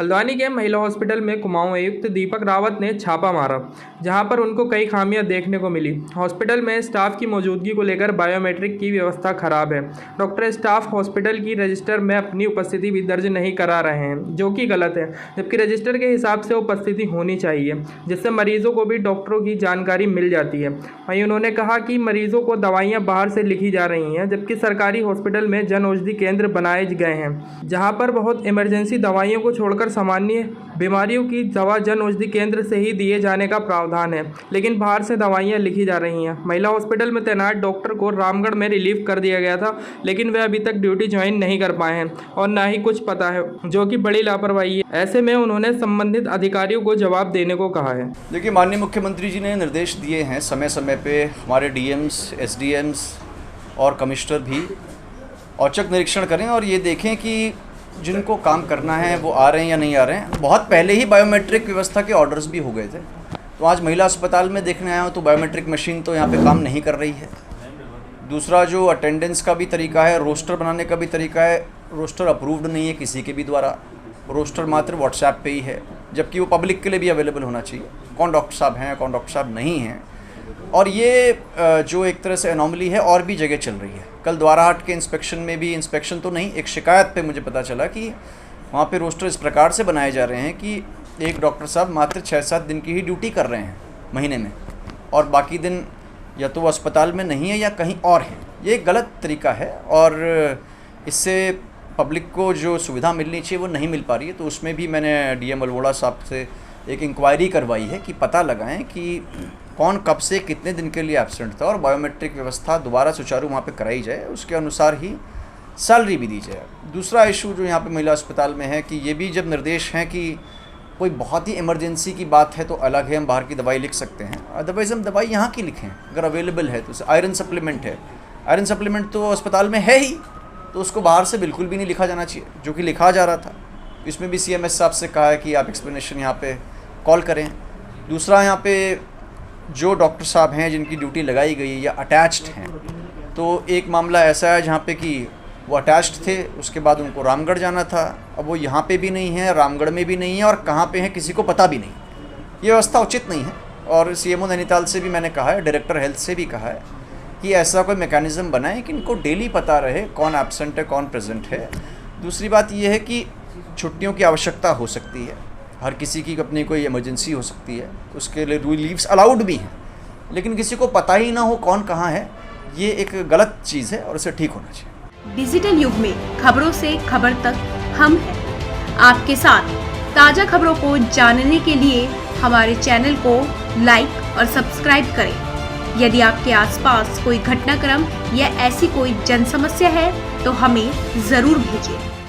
हल्द्वानी के महिला हॉस्पिटल में कुमाऊं आयुक्त दीपक रावत ने छापा मारा, जहां पर उनको कई खामियां देखने को मिली। हॉस्पिटल में स्टाफ की मौजूदगी को लेकर बायोमेट्रिक की व्यवस्था खराब है। डॉक्टर स्टाफ हॉस्पिटल की रजिस्टर में अपनी उपस्थिति भी दर्ज नहीं करा रहे हैं, जो कि गलत है, जबकि रजिस्टर के हिसाब से उपस्थिति होनी चाहिए, जिससे मरीजों को भी डॉक्टरों की जानकारी मिल जाती है। वहीं उन्होंने कहा कि मरीजों को दवाइयाँ बाहर से लिखी जा रही हैं, जबकि सरकारी हॉस्पिटल में जन औषधि केंद्र बनाए गए हैं, जहाँ पर बहुत इमरजेंसी दवाइयों को छोड़कर सामान्य बीमारियों की दवा जन औषधि केंद्र से ही दिए जाने का प्रावधान है, लेकिन बाहर से दवाइयाँ लिखी जा रही हैं। महिला हॉस्पिटल में तैनात डॉक्टर को रामगढ़ में रिलीव कर दिया गया था, लेकिन वे अभी तक ड्यूटी ज्वाइन नहीं कर पाए हैं और ना ही कुछ पता है, जो कि बड़ी लापरवाही है। ऐसे में उन्होंने संबंधित अधिकारियों को जवाब देने को कहा है। देखिए, माननीय मुख्यमंत्री जी ने निर्देश दिए हैं समय समय पे हमारे डीएम्स, एसडीएम्स और कमिश्नर भी औचक निरीक्षण करें और ये देखें कि जिनको काम करना है वो आ रहे हैं या नहीं आ रहे हैं। बहुत पहले ही बायोमेट्रिक व्यवस्था के ऑर्डर्स भी हो गए थे, तो आज महिला अस्पताल में देखने आया हूँ तो बायोमेट्रिक मशीन तो यहाँ पे काम नहीं कर रही है। दूसरा, जो अटेंडेंस का भी तरीका है, रोस्टर बनाने का भी तरीका है, रोस्टर अप्रूव्ड नहीं है किसी के भी द्वारा। रोस्टर मात्र व्हाट्सएप पे ही है, जबकि वो पब्लिक के लिए भी अवेलेबल होना चाहिए, कौन डॉक्टर साहब हैं, कौन डॉक्टर साहब नहीं हैं। और ये जो एक तरह से एनोमली है और भी जगह चल रही है। कल द्वाराहाट के इंस्पेक्शन में भी, इंस्पेक्शन तो नहीं, एक शिकायत पे मुझे पता चला कि वहाँ पे रोस्टर इस प्रकार से बनाए जा रहे हैं कि एक डॉक्टर साहब मात्र 6-7 दिन की ही ड्यूटी कर रहे हैं महीने में, और बाकी दिन या तो वो अस्पताल में नहीं है या कहीं और है। ये एक गलत तरीका है और इससे पब्लिक को जो सुविधा मिलनी चाहिए वो नहीं मिल पा रही है। तो उसमें भी मैंने डीएम अल्मोड़ा साहब से एक इंक्वायरी करवाई है कि पता लगाएं कि कौन कब से कितने दिन के लिए एब्सेंट था और बायोमेट्रिक व्यवस्था दोबारा सुचारू वहाँ पे कराई जाए, उसके अनुसार ही सैलरी भी दी जाए। दूसरा इशू जो यहाँ पे महिला अस्पताल में है कि ये भी जब निर्देश हैं कि कोई बहुत ही इमरजेंसी की बात है तो अलग है, हम बाहर की दवाई लिख सकते हैं, अदरवाइज़ हम दवाई यहाँ की लिखें अगर अवेलेबल है तो। आयरन सप्लीमेंट है, आयरन सप्लीमेंट तो अस्पताल में है ही, तो उसको बाहर से बिल्कुल भी नहीं लिखा जाना चाहिए, जो कि लिखा जा रहा था। इसमें भी CMS साहब से कहा है कि आप एक्सप्लेनेशन यहाँ पे कॉल करें। दूसरा, यहाँ पे जो डॉक्टर साहब हैं जिनकी ड्यूटी लगाई गई या अटैच्ड हैं, तो एक मामला ऐसा है जहाँ पे कि वो अटैच्ड थे, उसके बाद उनको रामगढ़ जाना था, अब वो यहाँ पे भी नहीं है, रामगढ़ में भी नहीं है और कहाँ पे है किसी को पता भी नहीं। ये व्यवस्था उचित नहीं है और CMO नैनीताल से भी मैंने कहा है, डायरेक्टर हेल्थ से भी कहा है कि ऐसा कोई मैकेनिज़्म बनाएं कि इनको डेली पता रहे कौन एब्सेंट है, कौन प्रेजेंट है। दूसरी बात यह है कि छुट्टियों की आवश्यकता हो सकती है, हर किसी की अपनी कोई इमरजेंसी हो सकती है, उसके लिए लीव्स अलाउड भी हैं, लेकिन किसी को पता ही ना हो कौन कहाँ है, ये एक गलत चीज़ है और इसे ठीक होना चाहिए। डिजिटल युग में खबरों से खबर तक हम हैं आपके साथ। ताज़ा खबरों को जानने के लिए हमारे चैनल को लाइक और सब्सक्राइब करें। यदि आपके आसपास कोई घटनाक्रम या ऐसी कोई जन समस्या है तो हमें ज़रूर भेजें।